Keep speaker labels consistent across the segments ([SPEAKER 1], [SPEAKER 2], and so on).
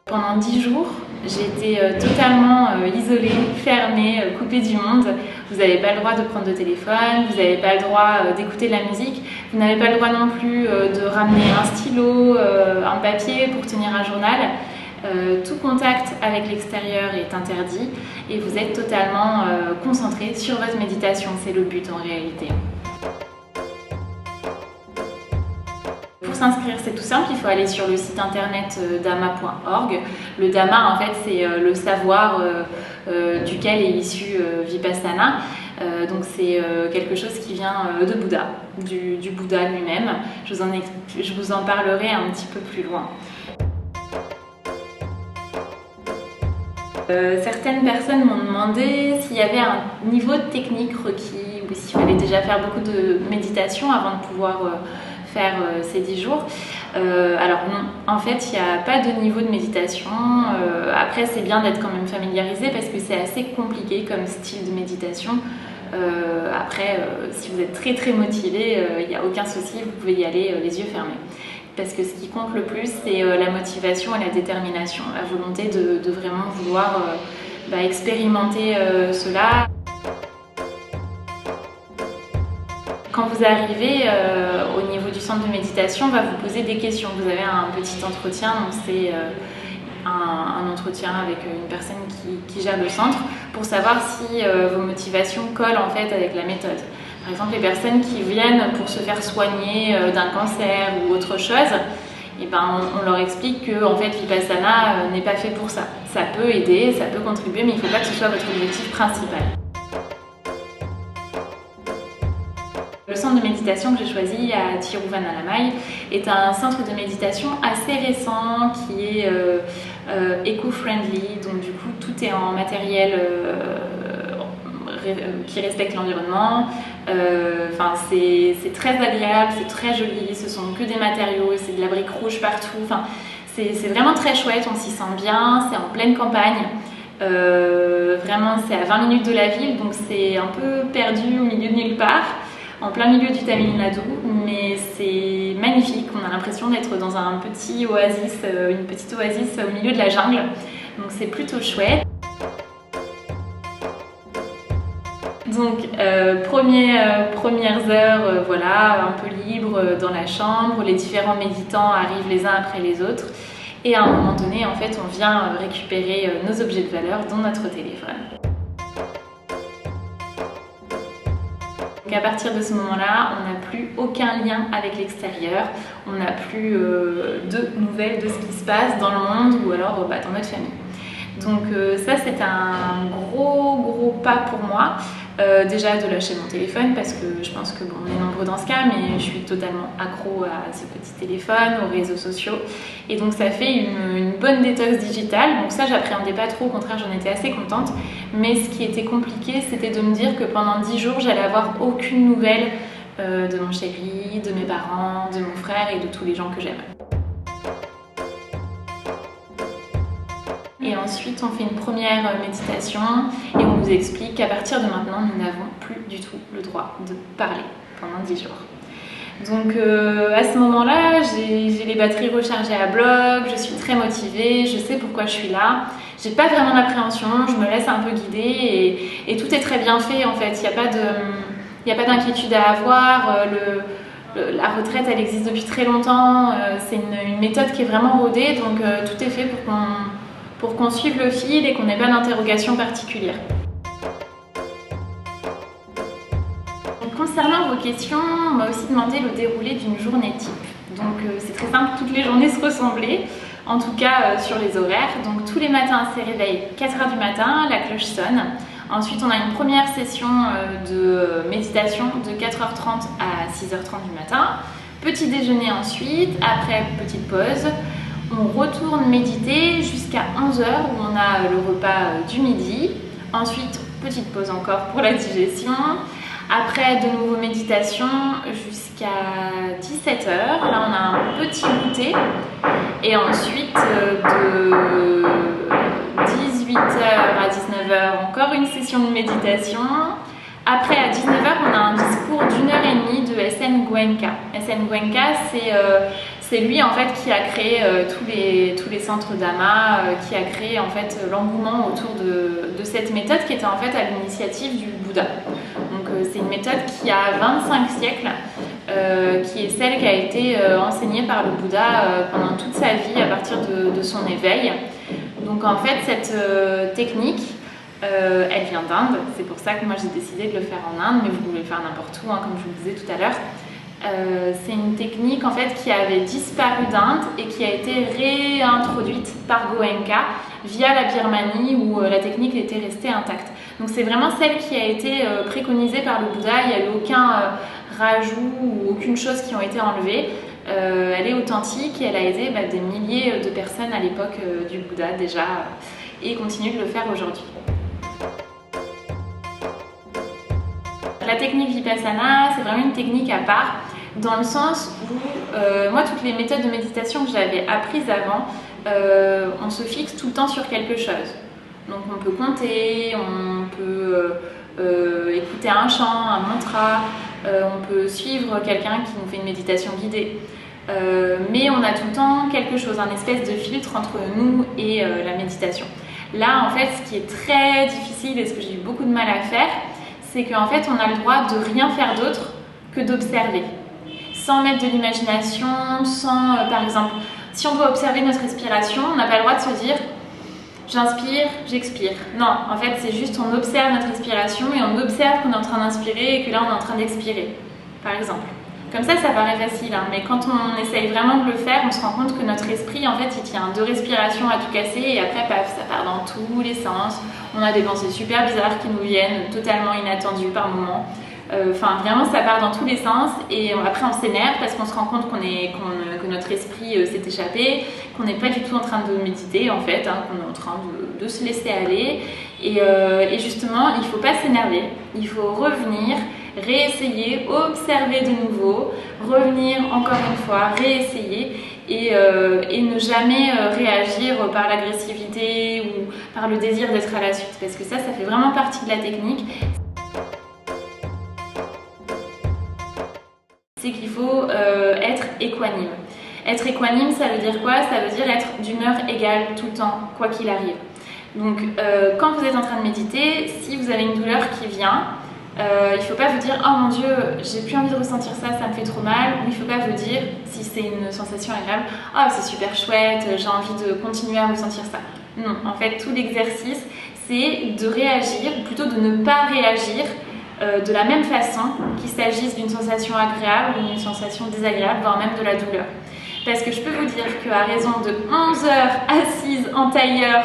[SPEAKER 1] Pendant 10 jours, j'ai été totalement isolée, fermée, coupée du monde. Vous n'avez pas le droit de prendre de téléphone, vous n'avez pas le droit d'écouter de la musique, vous n'avez pas le droit non plus de ramener un stylo, un papier pour tenir un journal. Tout contact avec l'extérieur est interdit et vous êtes totalement concentré sur votre méditation. C'est le but en réalité. Pour s'inscrire, c'est tout simple, il faut aller sur le site internet dhamma.org. Le Dhamma, en fait, c'est le savoir duquel est issu Vipassana. Donc c'est quelque chose qui vient de Bouddha, du Bouddha lui-même. Je vous en parlerai un petit peu plus loin. Certaines personnes m'ont demandé s'il y avait un niveau technique requis ou s'il fallait déjà faire beaucoup de méditation avant de pouvoir faire ces 10 jours. Alors non, en fait il n'y a pas de niveau de méditation. Après c'est bien d'être quand même familiarisé parce que c'est assez compliqué comme style de méditation. Si vous êtes très motivé, il n'y a aucun souci, vous pouvez y aller les yeux fermés. Parce que ce qui compte le plus, c'est la motivation et la détermination, la volonté de vraiment vouloir expérimenter cela. Quand vous arrivez au niveau du centre de méditation, on va vous poser des questions. Vous avez un petit entretien, donc c'est un entretien avec une personne qui gère le centre pour savoir si vos motivations collent en fait avec la méthode. Par exemple, les personnes qui viennent pour se faire soigner d'un cancer ou autre chose, on leur explique que en fait, Vipassana n'est pas fait pour ça. Ça peut aider, ça peut contribuer, mais il ne faut pas que ce soit votre objectif principal. Le centre de méditation que j'ai choisi à Thiruvannamalai est un centre de méditation assez récent qui est éco-friendly, donc du coup tout est en matériel qui respecte l'environnement. C'est très agréable, c'est très joli, ce sont que des matériaux, c'est de la brique rouge partout. C'est vraiment très chouette, on s'y sent bien, c'est en pleine campagne. Vraiment c'est à 20 minutes de la ville, donc c'est un peu perdu au milieu de nulle part, en plein milieu du Tamil Nadu, mais c'est magnifique, on a l'impression d'être dans un petit oasis, une petite oasis au milieu de la jungle, donc c'est plutôt chouette. Donc premières heures, voilà, un peu libre dans la chambre, les différents méditants arrivent les uns après les autres et à un moment donné en fait on vient récupérer nos objets de valeur dont notre téléphone. Donc à partir de ce moment-là, on n'a plus aucun lien avec l'extérieur, on n'a plus de nouvelles de ce qui se passe dans le monde ou alors dans notre famille. Donc ça c'est un gros pas pour moi. Déjà de lâcher mon téléphone parce que je pense que on est nombreux dans ce cas, mais je suis totalement accro à ce petit téléphone, aux réseaux sociaux et donc ça fait une bonne détox digitale. Donc ça j'appréhendais pas trop, au contraire j'en étais assez contente, mais ce qui était compliqué c'était de me dire que pendant 10 jours j'allais avoir aucune nouvelle de mon chéri, de mes parents, de mon frère et de tous les gens que j'aime. Et ensuite, on fait une première méditation et on vous explique qu'à partir de maintenant, nous n'avons plus du tout le droit de parler pendant 10 jours. Donc à ce moment-là, j'ai les batteries rechargées à bloc, je suis très motivée, je sais pourquoi je suis là. J'ai pas vraiment d'appréhension, je me laisse un peu guider et tout est très bien fait en fait. Il n'y a pas d'inquiétude à avoir. La retraite, elle existe depuis très longtemps. C'est une méthode qui est vraiment rodée, donc tout est fait pour qu'on suive le fil et qu'on n'ait pas d'interrogation particulière. Concernant vos questions, on m'a aussi demandé le déroulé d'une journée type. Donc c'est très simple, toutes les journées se ressemblaient, en tout cas sur les horaires. Donc tous les matins, c'est réveil 4h du matin, la cloche sonne. Ensuite, on a une première session de méditation de 4h30 à 6h30 du matin. Petit déjeuner ensuite, après petite pause. On retourne méditer jusqu'à 11h où on a le repas du midi. Ensuite, petite pause encore pour la digestion. Après, de nouveau méditation jusqu'à 17h. Là, on a un petit goûter. Et ensuite, de 18h à 19h, encore une session de méditation. Après, à 19h, on a un discours d'1h30 de SN Goenka. SN Goenka, C'est lui en fait qui a créé tous les centres d'Ama, qui a créé en fait l'engouement autour de cette méthode qui était en fait à l'initiative du Bouddha. Donc c'est une méthode qui a 25 siècles, qui est celle qui a été enseignée par le Bouddha pendant toute sa vie à partir de son éveil. Donc en fait cette technique, elle vient d'Inde, c'est pour ça que moi j'ai décidé de le faire en Inde, mais vous pouvez le faire n'importe où, hein, comme je vous le disais tout à l'heure. C'est une technique en fait qui avait disparu d'Inde et qui a été réintroduite par Goenka via la Birmanie où la technique était restée intacte. Donc c'est vraiment celle qui a été préconisée par le Bouddha, il n'y a eu aucun rajout ou aucune chose qui ont été enlevées. Elle est authentique et elle a aidé des milliers de personnes à l'époque du Bouddha déjà et continue de le faire aujourd'hui. La technique Vipassana, c'est vraiment une technique à part, dans le sens où moi, toutes les méthodes de méditation que j'avais apprises avant, on se fixe tout le temps sur quelque chose. Donc on peut compter, on peut écouter un chant, un mantra, on peut suivre quelqu'un qui nous fait une méditation guidée. Mais on a tout le temps quelque chose, un espèce de filtre entre nous et la méditation. Là, en fait, ce qui est très difficile et ce que j'ai eu beaucoup de mal à faire, c'est qu'en fait, on a le droit de rien faire d'autre que d'observer. Sans mettre de l'imagination, sans, par exemple, si on doit observer notre respiration, on n'a pas le droit de se dire « j'inspire, j'expire ». Non, en fait, c'est juste on observe notre respiration et on observe qu'on est en train d'inspirer et que là, on est en train d'expirer, par exemple. Comme ça paraît facile, hein, mais quand on essaye vraiment de le faire, on se rend compte que notre esprit, en fait, il tient 2 respirations à tout casser et après, paf, ça part dans tous les sens. On a des pensées super bizarres qui nous viennent, totalement inattendues par moments. Enfin, vraiment, ça part dans tous les sens et après, on s'énerve parce qu'on se rend compte que notre esprit s'est échappé, qu'on n'est pas du tout en train de méditer, en fait, hein, qu'on est en train de se laisser aller. Et justement, il ne faut pas s'énerver, il faut revenir, réessayer, observer de nouveau, revenir encore une fois, réessayer et ne jamais réagir par l'agressivité ou par le désir d'être à la suite parce que ça fait vraiment partie de la technique. C'est qu'il faut être équanime. Être équanime, ça veut dire quoi? Ça veut dire être d'humeur égale tout le temps, quoi qu'il arrive. Donc quand vous êtes en train de méditer, si vous avez une douleur qui vient, il ne faut pas vous dire « oh mon Dieu, j'ai plus envie de ressentir ça, ça me fait trop mal » ou il ne faut pas vous dire, si c'est une sensation agréable « oh c'est super chouette, j'ai envie de continuer à ressentir ça ». Non, en fait tout l'exercice c'est de réagir, ou plutôt de ne pas réagir de la même façon qu'il s'agisse d'une sensation agréable ou d'une sensation désagréable, voire même de la douleur. Parce que je peux vous dire qu'à raison de 11 heures assise en tailleur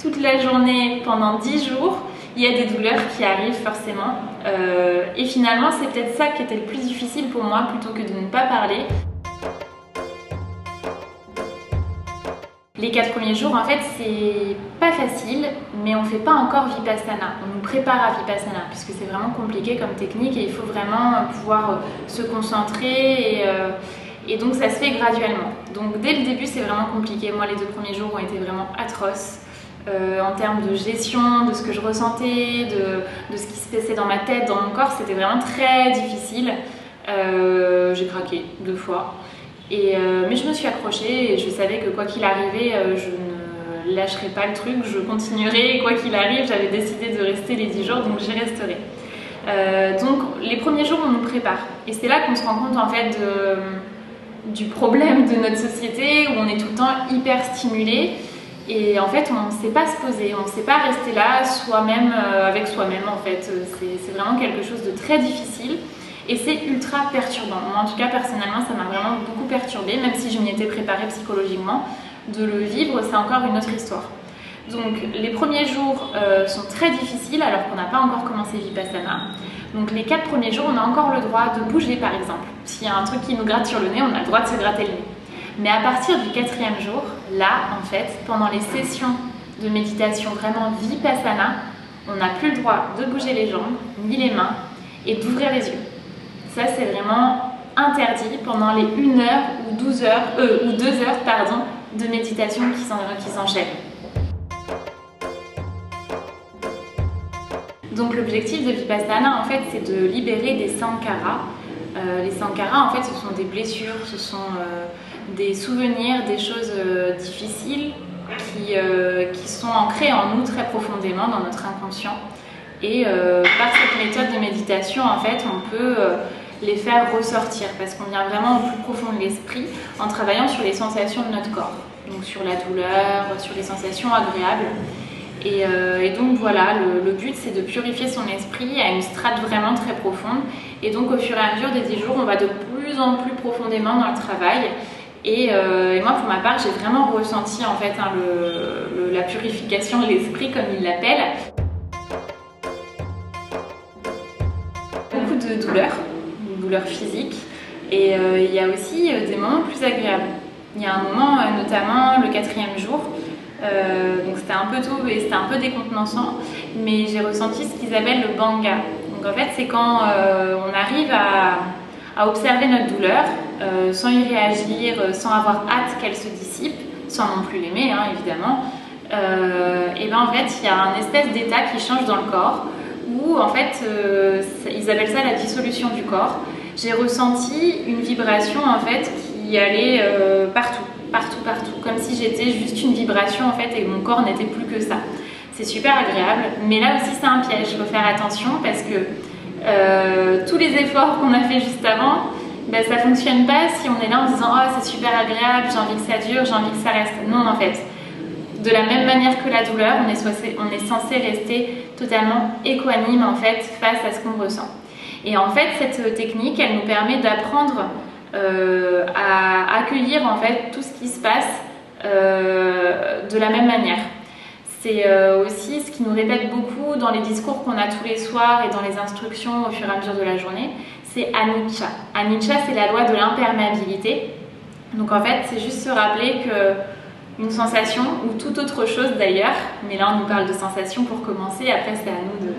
[SPEAKER 1] toute la journée pendant 10 jours, il y a des douleurs qui arrivent forcément. Et finalement, c'est peut-être ça qui était le plus difficile pour moi, plutôt que de ne pas parler. Les 4 premiers jours, en fait, c'est pas facile, mais on ne fait pas encore Vipassana. On nous prépare à Vipassana, puisque c'est vraiment compliqué comme technique et il faut vraiment pouvoir se concentrer et donc ça se fait graduellement. Donc dès le début, c'est vraiment compliqué. Moi, les 2 premiers jours ont été vraiment atroces. En termes de gestion, de ce que je ressentais, de ce qui se passait dans ma tête, dans mon corps, c'était vraiment très difficile. J'ai craqué 2 fois. Mais je me suis accrochée et je savais que quoi qu'il arrivait, je ne lâcherais pas le truc, je continuerai. Et quoi qu'il arrive, j'avais décidé de rester les 10 jours, donc j'y resterai. Donc les premiers jours, on nous prépare. Et c'est là qu'on se rend compte en fait du problème de notre société où on est tout le temps hyper stimulé. Et en fait, on ne sait pas se poser, on ne sait pas rester là soi-même, avec soi-même en fait. C'est vraiment quelque chose de très difficile et c'est ultra perturbant. Moi, en tout cas, personnellement, ça m'a vraiment beaucoup perturbée, même si je m'y étais préparée psychologiquement. De le vivre, c'est encore une autre histoire. Donc, les premiers jours sont très difficiles alors qu'on n'a pas encore commencé Vipassana. Donc, les 4 premiers jours, on a encore le droit de bouger, par exemple. S'il y a un truc qui nous gratte sur le nez, on a le droit de se gratter le nez. Mais à partir du 4e jour, là, en fait, pendant les sessions de méditation vraiment Vipassana, on n'a plus le droit de bouger les jambes, ni les mains, et d'ouvrir les yeux. Ça, c'est vraiment interdit pendant les 1 heure ou 2 heures de méditation qui s'enchaînent. Donc l'objectif de Vipassana, en fait, c'est de libérer des sankharas. Les sankharas, en fait, ce sont des blessures, ce sont des souvenirs, des choses difficiles qui sont ancrées en nous très profondément dans notre inconscient. Et par cette méthode de méditation, en fait, on peut les faire ressortir parce qu'on vient vraiment au plus profond de l'esprit en travaillant sur les sensations de notre corps, donc sur la douleur, sur les sensations agréables. Et donc voilà, le but c'est de purifier son esprit à une strate vraiment très profonde. Et donc au fur et à mesure des 10 jours, on va de plus en plus profondément dans le travail. Et moi pour ma part, j'ai vraiment ressenti en fait la purification de l'esprit comme il l'appelle. Beaucoup de douleurs physiques. Et il y a aussi des moments plus agréables. Il y a un moment, notamment le 4e jour, donc c'était un peu tôt et c'était un peu décontenançant, mais j'ai ressenti ce qu'ils appellent le banga. Donc en fait c'est quand on arrive à observer notre douleur sans y réagir, sans avoir hâte qu'elle se dissipe, sans non plus l'aimer évidemment. Et ben en fait il y a un espèce d'état qui change dans le corps où en fait ils appellent ça la dissolution du corps. J'ai ressenti une vibration en fait qui allait partout, comme si j'étais juste une vibration en fait et mon corps n'était plus que ça. C'est super agréable, mais là aussi c'est un piège, il faut faire attention parce que tous les efforts qu'on a fait juste avant, ça fonctionne pas si on est là en se disant oh c'est super agréable, j'ai envie que ça dure, j'ai envie que ça reste. Non en fait, de la même manière que la douleur, on est censé rester totalement équanime en fait face à ce qu'on ressent. Et en fait cette technique elle nous permet d'apprendre à accueillir en fait tout ce qui se passe de la même manière. C'est aussi ce qui nous répète beaucoup dans les discours qu'on a tous les soirs et dans les instructions au fur et à mesure de la journée, c'est anicca. Anicca, c'est la loi de l'imperméabilité. Donc en fait, c'est juste se rappeler qu'une sensation, ou toute autre chose d'ailleurs, mais là on nous parle de sensation pour commencer, après c'est à nous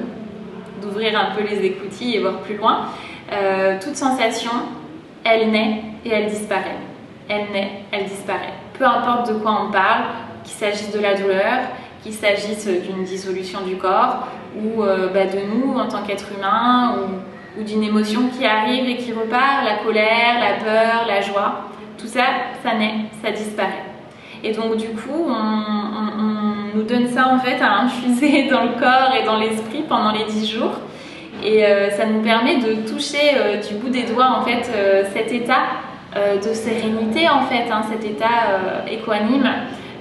[SPEAKER 1] d'ouvrir un peu les écoutilles et voir plus loin. Toute sensation, elle naît et elle disparaît. Elle naît, elle disparaît. Peu importe de quoi on parle, qu'il s'agisse de la douleur, qu'il s'agisse d'une dissolution du corps, ou de nous en tant qu'être humain, ou d'une émotion qui arrive et qui repart, la colère, la peur, la joie, tout ça, ça naît, ça disparaît. Et donc du coup, on nous donne ça en fait à infuser dans le corps et dans l'esprit pendant les 10 jours. Et ça nous permet de toucher du bout des doigts en fait cet état de sérénité en fait, cet état équanime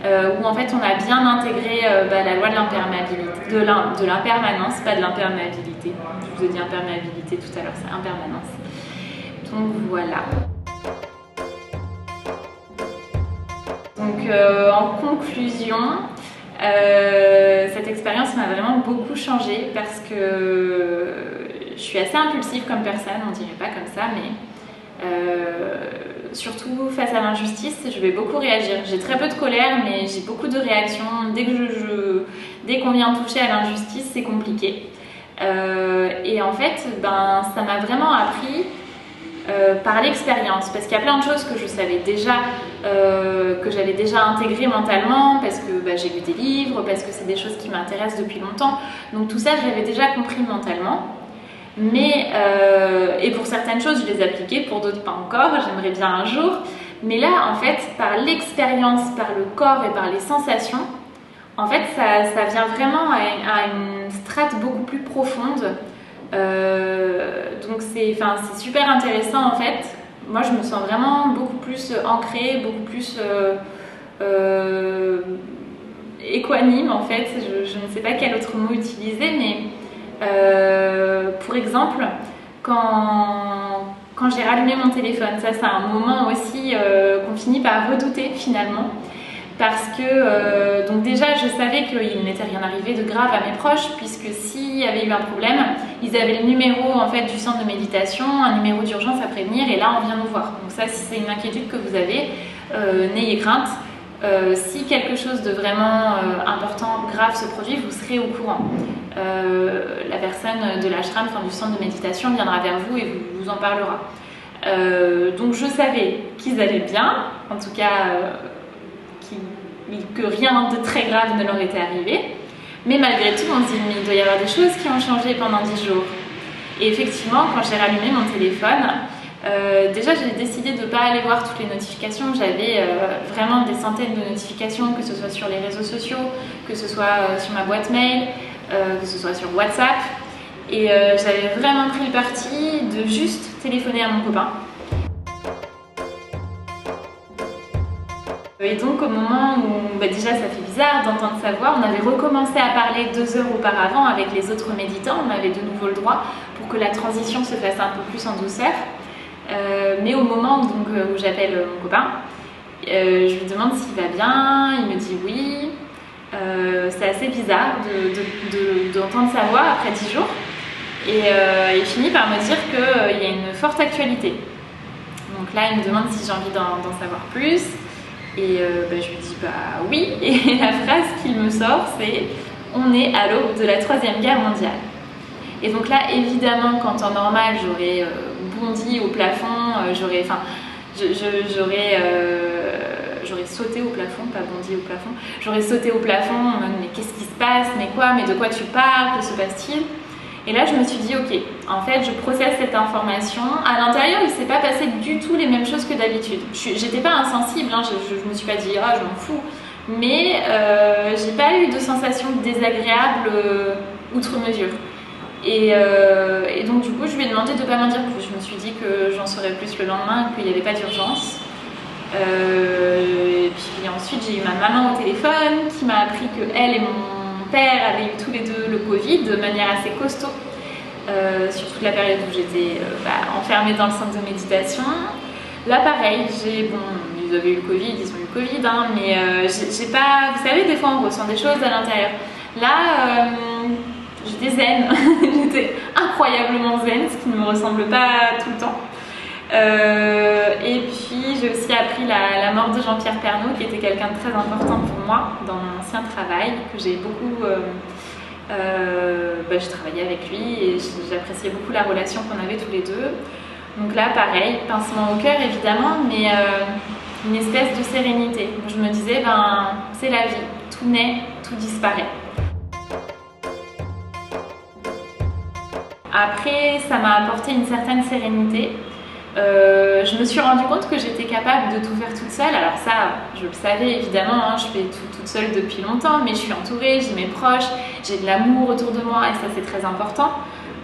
[SPEAKER 1] où en fait on a bien intégré la loi de l'imperméabilité, de l'impermanence, pas de l'imperméabilité. Je vous ai dit imperméabilité tout à l'heure, c'est impermanence. Donc voilà. Donc en conclusion, cette expérience m'a vraiment beaucoup changé parce que je suis assez impulsive comme personne, on dirait pas comme ça, mais surtout face à l'injustice, je vais beaucoup réagir. J'ai très peu de colère, mais j'ai beaucoup de réactions. Dès qu'on vient toucher à l'injustice, c'est compliqué. Et en fait, ça m'a vraiment appris par l'expérience, parce qu'il y a plein de choses que je savais déjà, que j'avais déjà intégrées mentalement, parce que j'ai lu des livres, parce que c'est des choses qui m'intéressent depuis longtemps. Donc tout ça, je l'avais déjà compris mentalement. Mais, et pour certaines choses, je les appliquais, pour d'autres pas encore, j'aimerais bien un jour. Mais là, en fait, par l'expérience, par le corps et par les sensations, en fait, ça vient vraiment à une strate beaucoup plus profonde. Donc c'est super intéressant en fait. Moi je me sens vraiment beaucoup plus ancrée, beaucoup plus équanime en fait. Je ne sais pas quel autre mot utiliser, mais pour exemple quand j'ai rallumé mon téléphone, ça c'est un moment aussi qu'on finit par redouter finalement. Parce que donc déjà je savais qu'il n'était rien arrivé de grave à mes proches, puisque s'il y avait eu un problème, ils avaient le numéro en fait du centre de méditation, un numéro d'urgence à prévenir, et là on vient nous voir. Donc ça, si c'est une inquiétude que vous avez, n'ayez crainte. Si quelque chose de vraiment important, grave se produit, vous serez au courant. La personne de l'ashram, du centre de méditation, viendra vers vous et vous en parlera. Donc je savais qu'ils allaient bien, en tout cas que rien de très grave ne leur était arrivé, mais malgré tout on se dit mais il doit y avoir des choses qui ont changé pendant 10 jours. Et effectivement, quand j'ai rallumé mon téléphone, Déjà, j'ai décidé de ne pas aller voir toutes les notifications. J'avais vraiment des centaines de notifications, que ce soit sur les réseaux sociaux, que ce soit sur ma boîte mail, que ce soit sur WhatsApp. Et j'avais vraiment pris le parti de juste téléphoner à mon copain. Et donc au moment où déjà ça fait bizarre d'entendre sa voix, on avait recommencé à parler 2 heures auparavant avec les autres méditants, on avait de nouveau le droit pour que la transition se fasse un peu plus en douceur. Mais au moment donc, où j'appelle mon copain, je lui demande s'il va bien, il me dit oui. C'est assez bizarre d'entendre sa voix après 10 jours. Et il finit par me dire qu'il y a une forte actualité. Donc là, il me demande si j'ai envie d'en savoir plus. Et je lui dis bah oui. Et la phrase qu'il me sort, c'est « On est à l'aube de la 3e guerre mondiale ». Et donc là, évidemment, qu'en temps normal, j'aurais bondi au plafond, j'aurais sauté au plafond, pas bondi au plafond, j'aurais sauté au plafond en mode mais qu'est-ce qui se passe, mais quoi, mais de quoi tu parles, que se passe-t-il? Et là, je me suis dit, ok, en fait, je processe cette information. À l'intérieur, il ne s'est pas passé du tout les mêmes choses que d'habitude. J'étais pas insensible, hein, je me suis pas dit, ah, je m'en fous. Mais j'ai pas eu de sensation désagréable outre mesure. Et donc, du coup, je lui ai demandé de ne pas m'en dire plus. Je me suis dit que j'en saurais plus le lendemain, qu'il n'y avait pas d'urgence. Et puis ensuite, j'ai eu ma maman au téléphone qui m'a appris qu'elle et mon père avaient eu tous les deux le Covid de manière assez costaud sur toute la période où j'étais enfermée dans le centre de méditation. Là pareil, ils avaient eu le Covid, ils ont eu le Covid, hein, mais j'ai pas, vous savez, des fois on ressent des choses à l'intérieur. Là, j'étais zen, j'étais incroyablement zen, ce qui ne me ressemble pas tout le temps. Et puis j'ai aussi appris la mort de Jean-Pierre Pernaut, qui était quelqu'un de très important pour moi dans mon ancien travail, que j'ai beaucoup j'ai travaillé avec lui et j'appréciais beaucoup la relation qu'on avait tous les deux. Donc là pareil, pincement au cœur évidemment, mais une espèce de sérénité. Je me disais c'est la vie, tout naît, tout disparaît. Après, ça m'a apporté une certaine sérénité. Je me suis rendu compte que j'étais capable de tout faire toute seule. Alors ça, je le savais évidemment, hein, je fais tout toute seule depuis longtemps, mais je suis entourée, j'ai mes proches, j'ai de l'amour autour de moi et ça c'est très important.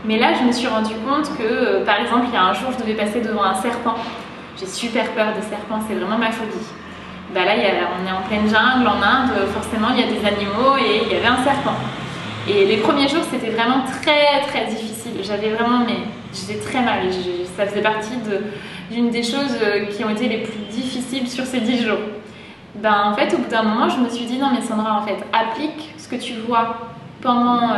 [SPEAKER 1] Mais là, je me suis rendu compte que, par exemple, il y a un jour, je devais passer devant un serpent. J'ai super peur des serpents, c'est vraiment ma phobie. Là, on est en pleine jungle, en Inde, forcément il y a des animaux et il y avait un serpent. Et les premiers jours, c'était vraiment très très difficile. J'étais très mal. Ça faisait partie d'une des choses qui ont été les plus difficiles sur ces 10 jours. En fait, au bout d'un moment, je me suis dit non mais Sandra, en fait, applique ce que tu vois pendant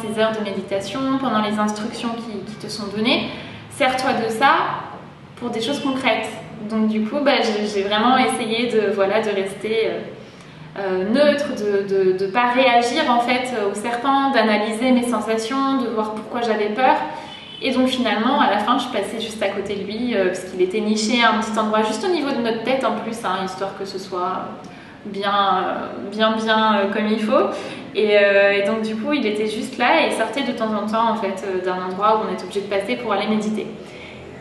[SPEAKER 1] ces heures de méditation, pendant les instructions qui te sont données. Sers-toi de ça pour des choses concrètes. Donc du coup, j'ai vraiment essayé de rester neutre, de ne pas réagir en fait au serpent, d'analyser mes sensations, de voir pourquoi j'avais peur. Et donc finalement, à la fin, je passais juste à côté de lui parce qu'il était niché à un petit endroit juste au niveau de notre tête en plus, hein, histoire que ce soit bien comme il faut. Et donc du coup, il était juste là et sortait de temps en temps en fait d'un endroit où on est obligé de passer pour aller méditer.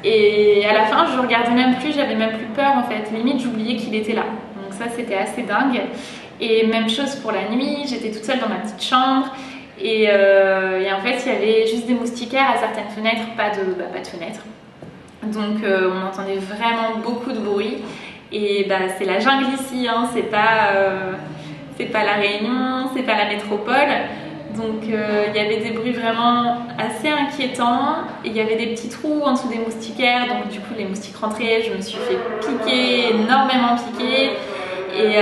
[SPEAKER 1] Et à la fin, je regardais même plus, j'avais même plus peur en fait. Limite, j'oubliais qu'il était là. Donc ça, c'était assez dingue. Et même chose pour la nuit, j'étais toute seule dans ma petite chambre. Et en fait, il y avait juste des moustiquaires à certaines fenêtres, pas de fenêtres. Donc on entendait vraiment beaucoup de bruit. Et c'est la jungle ici, hein, c'est pas la Réunion, c'est pas la métropole. Donc il y avait des bruits vraiment assez inquiétants. Et il y avait des petits trous en dessous des moustiquaires. Donc du coup, les moustiques rentraient, je me suis fait piquer, énormément piquer. Et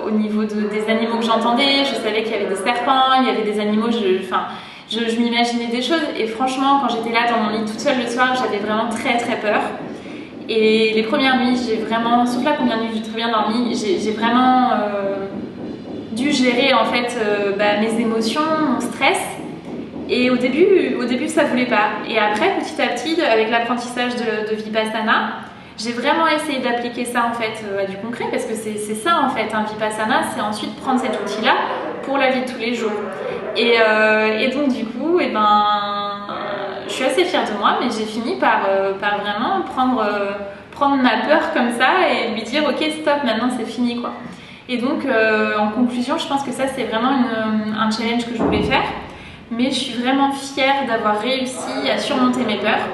[SPEAKER 1] au niveau des animaux que j'entendais, je savais qu'il y avait des serpents, il y avait des animaux, je m'imaginais des choses. Et franchement, quand j'étais là dans mon lit toute seule le soir, j'avais vraiment très très peur. Et les premières nuits, sauf la première nuit, j'ai très bien dormi, j'ai vraiment dû gérer en fait mes émotions, mon stress. Et au début ça voulait pas. Et après, petit à petit, avec l'apprentissage de Vipassana, j'ai vraiment essayé d'appliquer ça en fait à du concret parce que c'est ça en fait, un Vipassana, c'est ensuite prendre cet outil-là pour la vie de tous les jours. Et donc du coup, je suis assez fière de moi, mais j'ai fini par vraiment prendre ma peur comme ça et lui dire ok stop, maintenant c'est fini quoi. Et donc en conclusion, je pense que ça c'est vraiment un challenge que je voulais faire, mais je suis vraiment fière d'avoir réussi à surmonter mes peurs,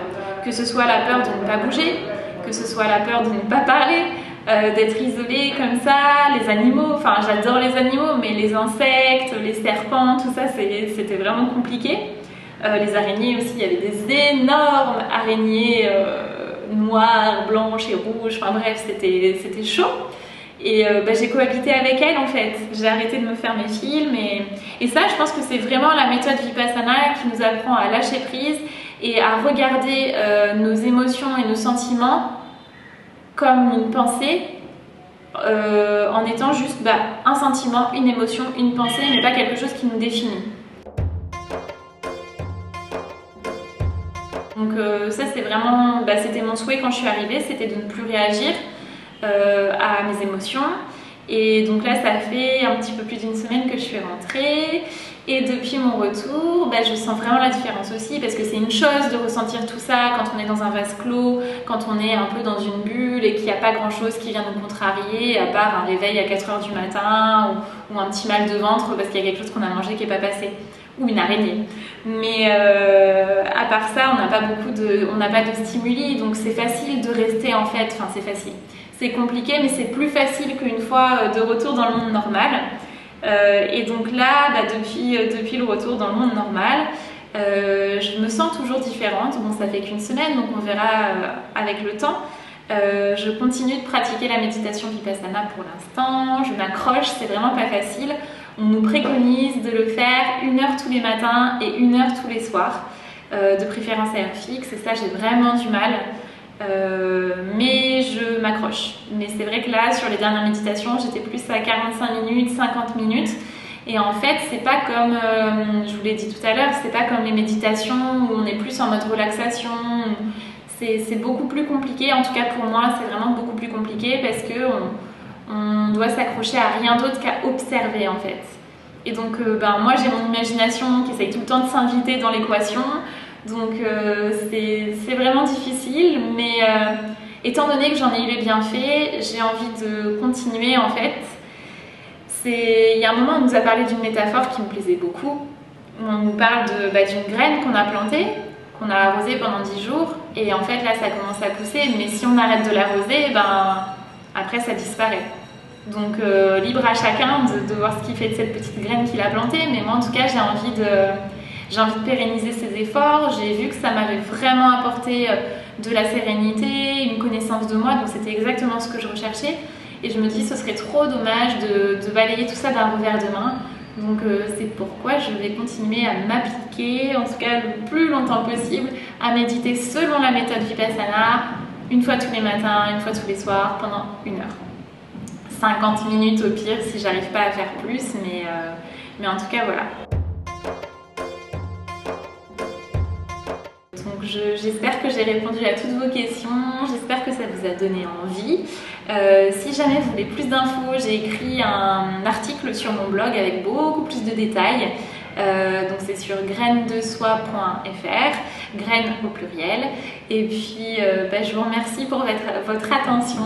[SPEAKER 1] que ce soit la peur de ne pas bouger, que ce soit la peur de ne pas parler, d'être isolée comme ça, les animaux, enfin j'adore les animaux, mais les insectes, les serpents, tout ça c'était vraiment compliqué. Les araignées aussi, il y avait des énormes araignées noires, blanches et rouges, enfin bref, c'était chaud. Et j'ai cohabité avec elles en fait. J'ai arrêté de me faire mes films et ça, je pense que c'est vraiment la méthode Vipassana qui nous apprend à lâcher prise et à regarder nos émotions et nos sentiments comme une pensée en étant juste un sentiment, une émotion, une pensée, mais pas quelque chose qui nous définit. Donc ça c'est vraiment, c'était mon souhait quand je suis arrivée, c'était de ne plus réagir à mes émotions. Et donc là ça fait un petit peu plus d'une semaine que je suis rentrée et depuis mon retour je sens vraiment la différence aussi, parce que c'est une chose de ressentir tout ça quand on est dans un vase clos, quand on est un peu dans une bulle et qu'il n'y a pas grand chose qui vient nous contrarier à part un réveil à 4h du matin ou un petit mal de ventre parce qu'il y a quelque chose qu'on a mangé qui n'est pas passé, ou une araignée. Mais à part ça, on n'a pas de stimuli, donc c'est facile de rester en fait, enfin c'est facile. C'est compliqué, mais c'est plus facile qu'une fois de retour dans le monde normal. Et donc là, depuis le retour dans le monde normal, je me sens toujours différente. Bon, ça fait qu'une semaine, donc on verra avec le temps. Je continue de pratiquer la méditation Vipassana pour l'instant. Je m'accroche, c'est vraiment pas facile. On nous préconise de le faire 1 heure tous les matins et 1 heure tous les soirs, de préférence à heure fixe. Et ça, j'ai vraiment du mal. Mais je m'accroche. Mais c'est vrai que là, sur les dernières méditations, j'étais plus à 45 minutes, 50 minutes. Et en fait, c'est pas comme, je vous l'ai dit tout à l'heure, c'est pas comme les méditations où on est plus en mode relaxation. C'est beaucoup plus compliqué. En tout cas, pour moi, c'est vraiment beaucoup plus compliqué parce que on doit s'accrocher à rien d'autre qu'à observer en fait. Et donc, moi, j'ai mon imagination qui essaye tout le temps de s'inviter dans l'équation. Donc c'est vraiment difficile, mais étant donné que j'en ai eu les bienfaits, j'ai envie de continuer en fait. Il y a un moment, on nous a parlé d'une métaphore qui me plaisait beaucoup. On nous parle d'une graine qu'on a plantée, qu'on a arrosée pendant 10 jours, et en fait là ça commence à pousser, mais si on arrête de l'arroser, après ça disparaît. Donc libre à chacun de voir ce qu'il fait de cette petite graine qu'il a plantée, mais moi en tout cas j'ai envie de pérenniser ces efforts. J'ai vu que ça m'avait vraiment apporté de la sérénité, une connaissance de moi, donc c'était exactement ce que je recherchais. Et je me dis ce serait trop dommage de balayer tout ça d'un revers de main. Donc c'est pourquoi je vais continuer à m'appliquer, en tout cas le plus longtemps possible, à méditer selon la méthode Vipassana, 1 fois tous les matins, 1 fois tous les soirs, pendant 1 heure. 50 minutes au pire si j'arrive pas à faire plus, mais en tout cas voilà. Donc j'espère que j'ai répondu à toutes vos questions, j'espère que ça vous a donné envie. Si jamais vous voulez plus d'infos, j'ai écrit un article sur mon blog avec beaucoup plus de détails. Donc c'est sur grainedesoi.fr, graines au pluriel. Et puis je vous remercie pour votre attention.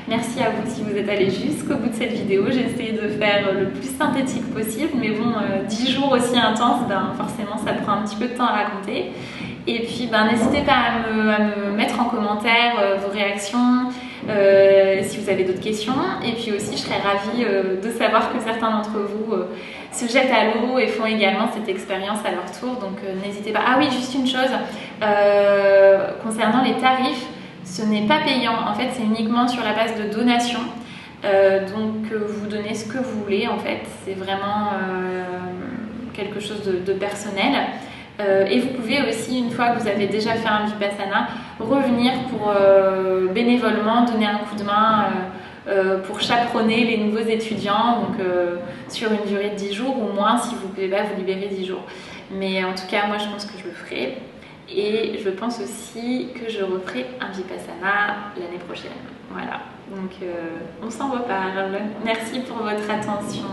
[SPEAKER 1] Merci à vous si vous êtes allés jusqu'au bout de cette vidéo. J'ai essayé de faire le plus synthétique possible, mais bon, 10 jours aussi intenses, forcément ça prend un petit peu de temps à raconter. Et puis n'hésitez pas à me mettre en commentaire vos réactions, si vous avez d'autres questions. Et puis aussi je serais ravie de savoir que certains d'entre vous se jettent à l'eau et font également cette expérience à leur tour. Donc n'hésitez pas. Ah oui, juste une chose, concernant les tarifs, ce n'est pas payant. En fait c'est uniquement sur la base de donation. Donc vous donnez ce que vous voulez en fait. C'est vraiment quelque chose de personnel. Et vous pouvez aussi, une fois que vous avez déjà fait un Vipassana, revenir pour bénévolement donner un coup de main pour chaperonner les nouveaux étudiants, donc sur une durée de 10 jours ou moins si vous ne pouvez pas vous libérer 10 jours. Mais en tout cas, moi je pense que je le ferai. Et je pense aussi que je referai un Vipassana l'année prochaine. Voilà, donc on s'en reparle. Merci pour votre attention.